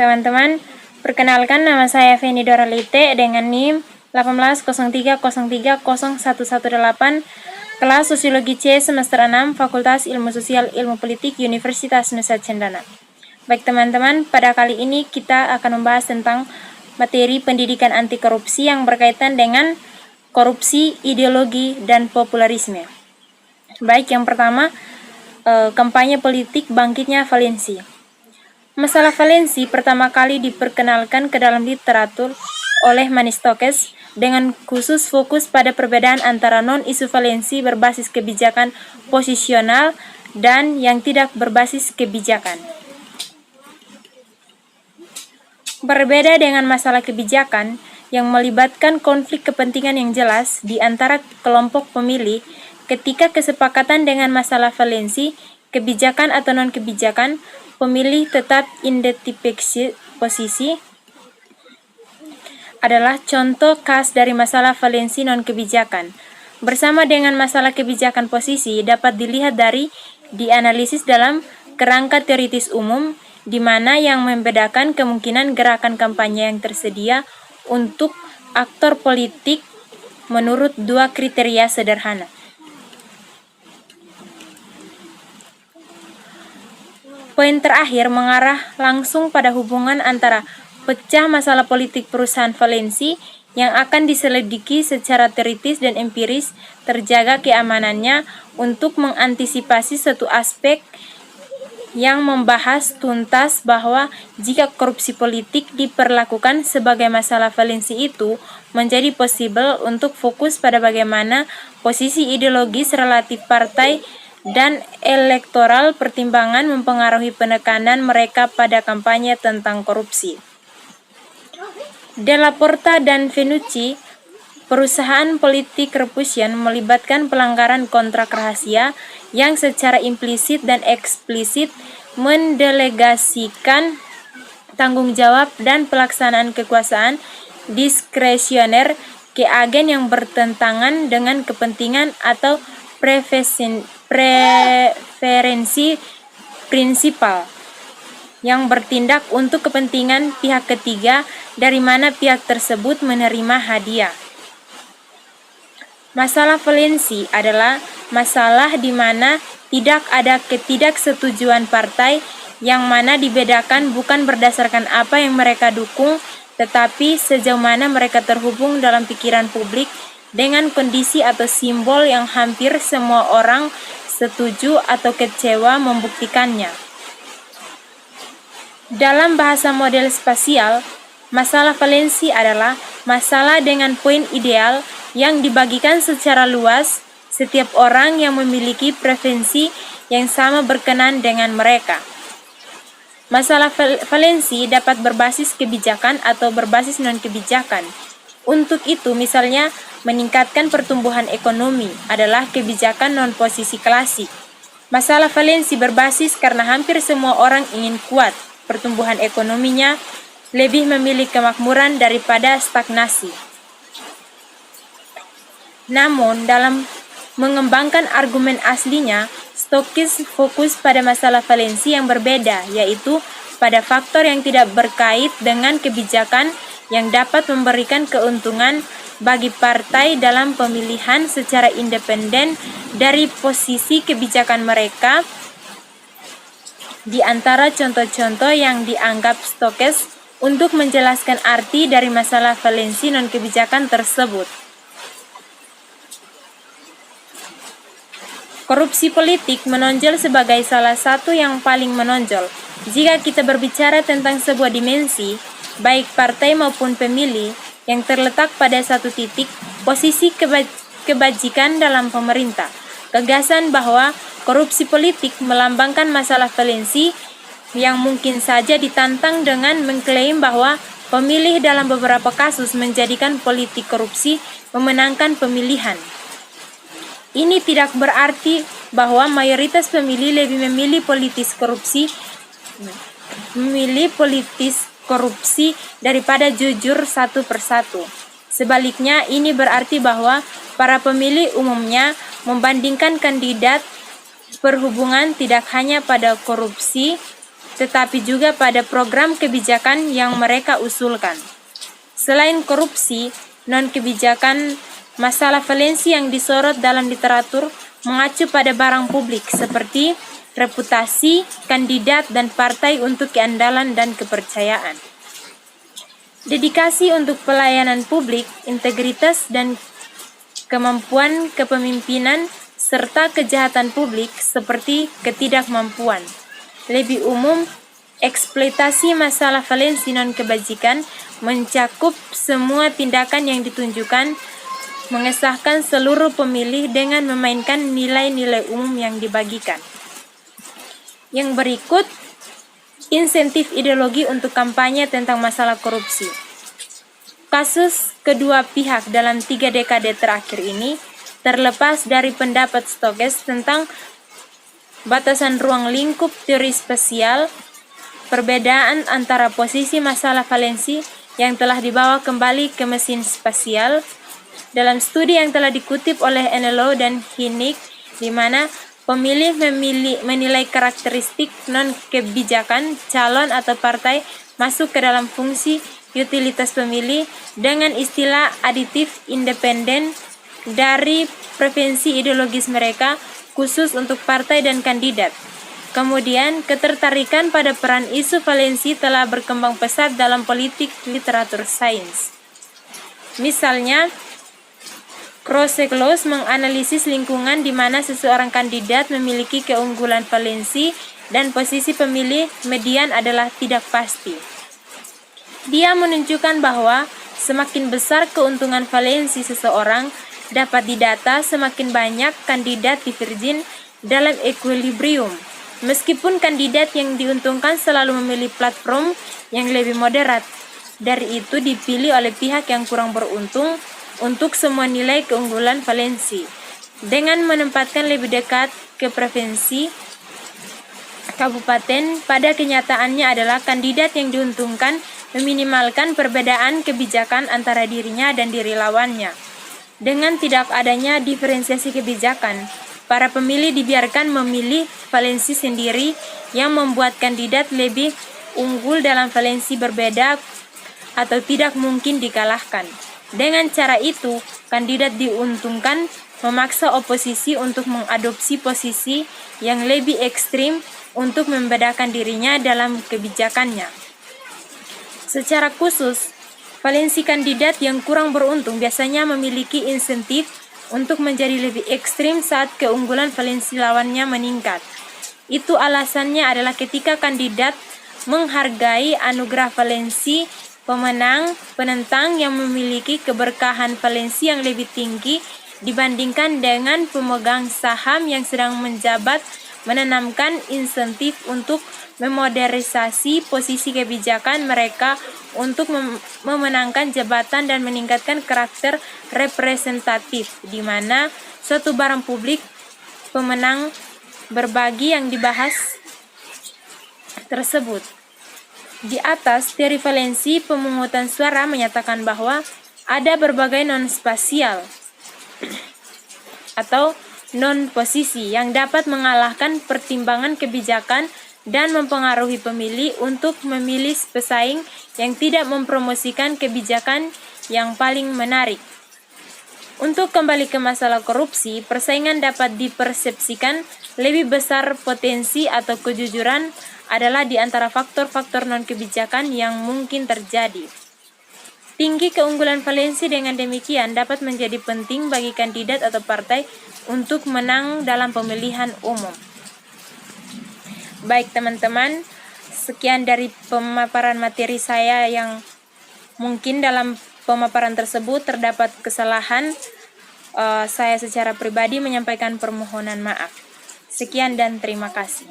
Teman-teman, perkenalkan nama saya Feni Doralite dengan NIM 18030301118, kelas Sosiologi C semester 6, Fakultas Ilmu Sosial Ilmu Politik Universitas Nusa Cendana. Baik teman-teman, pada kali ini kita akan membahas tentang materi pendidikan anti korupsi yang berkaitan dengan korupsi, ideologi, dan popularisme. Baik, yang pertama, kampanye politik bangkitnya valensi. Masalah valensi pertama kali diperkenalkan ke dalam literatur oleh Manistokes dengan khusus fokus pada perbedaan antara non-isu valensi berbasis kebijakan posisional dan yang tidak berbasis kebijakan. Berbeda dengan masalah kebijakan yang melibatkan konflik kepentingan yang jelas di antara kelompok pemilih, ketika kesepakatan dengan masalah valensi, kebijakan atau non-kebijakan, pemilih tetap identifikasi posisi adalah contoh khas dari masalah valensi non-kebijakan. Bersama dengan masalah kebijakan posisi dapat dilihat dari dianalisis dalam kerangka teoritis umum, di mana yang membedakan kemungkinan gerakan kampanye yang tersedia untuk aktor politik menurut dua kriteria sederhana. Poin terakhir mengarah langsung pada hubungan antara pecah masalah politik perusahaan valensi yang akan diselidiki secara teoritis dan empiris, terjaga keamanannya untuk mengantisipasi satu aspek yang membahas tuntas bahwa jika korupsi politik diperlakukan sebagai masalah valensi itu menjadi possible untuk fokus pada bagaimana posisi ideologis relatif partai dan elektoral pertimbangan mempengaruhi penekanan mereka pada kampanye tentang korupsi. Della Porta dan Fenucci, perusahaan politik Repusian melibatkan pelanggaran kontrak rahasia yang secara implisit dan eksplisit mendelegasikan tanggung jawab dan pelaksanaan kekuasaan diskresioner ke agen yang bertentangan dengan kepentingan atau preferensi prinsipal yang bertindak untuk kepentingan pihak ketiga dari mana pihak tersebut menerima hadiah. Masalah valensi adalah masalah di mana tidak ada ketidaksetujuan partai yang mana dibedakan bukan berdasarkan apa yang mereka dukung, tetapi sejauh mana mereka terhubung dalam pikiran publik dengan kondisi atau simbol yang hampir semua orang setuju atau kecewa membuktikannya. Dalam bahasa model spasial, masalah valensi adalah masalah dengan poin ideal yang dibagikan secara luas. Setiap orang yang memiliki preferensi yang sama berkenan dengan mereka. Masalah valensi dapat berbasis kebijakan atau berbasis non-kebijakan. Untuk itu, misalnya, meningkatkan pertumbuhan ekonomi adalah kebijakan non-posisi klasik. Masalah valensi berbasis karena hampir semua orang ingin kuat pertumbuhan ekonominya, lebih memilih kemakmuran daripada stagnasi. Namun, dalam mengembangkan argumen aslinya, Stokes fokus pada masalah valensi yang berbeda, yaitu pada faktor yang tidak berkait dengan kebijakan yang dapat memberikan keuntungan bagi partai dalam pemilihan secara independen dari posisi kebijakan mereka. Di antara contoh-contoh yang dianggap Stokes untuk menjelaskan arti dari masalah valensi non-kebijakan tersebut. Korupsi politik menonjol sebagai salah satu yang paling menonjol. Jika kita berbicara tentang sebuah dimensi, baik partai maupun pemilih, yang terletak pada satu titik posisi kebajikan dalam pemerintah. Gagasan bahwa korupsi politik melambangkan masalah valensi yang mungkin saja ditantang dengan mengklaim bahwa pemilih dalam beberapa kasus menjadikan politik korupsi memenangkan pemilihan. Ini tidak berarti bahwa mayoritas pemilih lebih memilih politis korupsi daripada jujur satu persatu. Sebaliknya, ini berarti bahwa para pemilih umumnya membandingkan kandidat berhubungan tidak hanya pada korupsi tetapi juga pada program kebijakan yang mereka usulkan. Selain korupsi, non-kebijakan, masalah valensi yang disorot dalam literatur mengacu pada barang publik seperti reputasi, kandidat, dan partai untuk keandalan dan kepercayaan. Dedikasi untuk pelayanan publik, integritas dan kemampuan kepemimpinan, serta kejahatan publik seperti ketidakmampuan. Lebih umum, eksploitasi masalah valensi non-kebajikan mencakup semua tindakan yang ditunjukkan mengesahkan seluruh pemilih dengan memainkan nilai-nilai umum yang dibagikan. Yang berikut, insentif ideologi untuk kampanye tentang masalah korupsi. Kasus kedua pihak dalam 3 dekade terakhir ini, terlepas dari pendapat Stokes tentang batasan ruang lingkup teori spasial, perbedaan antara posisi masalah valensi yang telah dibawa kembali ke mesin spasial, dalam studi yang telah dikutip oleh NLO dan Hinik, di mana pemilih menilai karakteristik non-kebijakan calon atau partai masuk ke dalam fungsi utilitas pemilih dengan istilah aditif independen dari preferensi ideologis mereka khusus untuk partai dan kandidat. Kemudian, ketertarikan pada peran isu valensi telah berkembang pesat dalam politik literatur sains. Misalnya, Croce-Close menganalisis lingkungan di mana seseorang kandidat memiliki keunggulan valensi dan posisi pemilih median adalah tidak pasti. Dia menunjukkan bahwa semakin besar keuntungan valensi seseorang dapat didata, semakin banyak kandidat divergen dalam equilibrium. Meskipun kandidat yang diuntungkan selalu memilih platform yang lebih moderat, dari itu dipilih oleh pihak yang kurang beruntung untuk semua nilai keunggulan valensi. Dengan menempatkan lebih dekat ke provinsi kabupaten, pada kenyataannya adalah kandidat yang diuntungkan meminimalkan perbedaan kebijakan antara dirinya dan diri lawannya. Dengan tidak adanya diferensiasi kebijakan, para pemilih dibiarkan memilih valensi sendiri yang membuat kandidat lebih unggul dalam valensi berbeda atau tidak mungkin dikalahkan. Dengan cara itu, kandidat diuntungkan memaksa oposisi untuk mengadopsi posisi yang lebih ekstrim untuk membedakan dirinya dalam kebijakannya. Secara khusus, valensi kandidat yang kurang beruntung biasanya memiliki insentif untuk menjadi lebih ekstrim saat keunggulan valensi lawannya meningkat. Itu alasannya adalah ketika kandidat menghargai anugerah valensi penentang yang memiliki keberkahan valensi yang lebih tinggi dibandingkan dengan pemegang saham yang sedang menjabat, menanamkan insentif untuk memodernisasi posisi kebijakan mereka untuk memenangkan jabatan dan meningkatkan karakter representatif, di mana suatu barang publik pemenang berbagi yang dibahas tersebut. Di atas, teori valensi pemungutan suara menyatakan bahwa ada berbagai non-spasial atau non-posisi yang dapat mengalahkan pertimbangan kebijakan dan mempengaruhi pemilih untuk memilih pesaing yang tidak mempromosikan kebijakan yang paling menarik. Untuk kembali ke masalah korupsi, persaingan dapat dipersepsikan lebih besar potensi atau kejujuran adalah di antara faktor-faktor non-kebijakan yang mungkin terjadi. Tinggi keunggulan valensi dengan demikian dapat menjadi penting bagi kandidat atau partai untuk menang dalam pemilihan umum. Baik teman-teman, sekian dari pemaparan materi saya yang mungkin dalam pemaparan tersebut terdapat kesalahan. Saya secara pribadi menyampaikan permohonan maaf. Sekian dan terima kasih.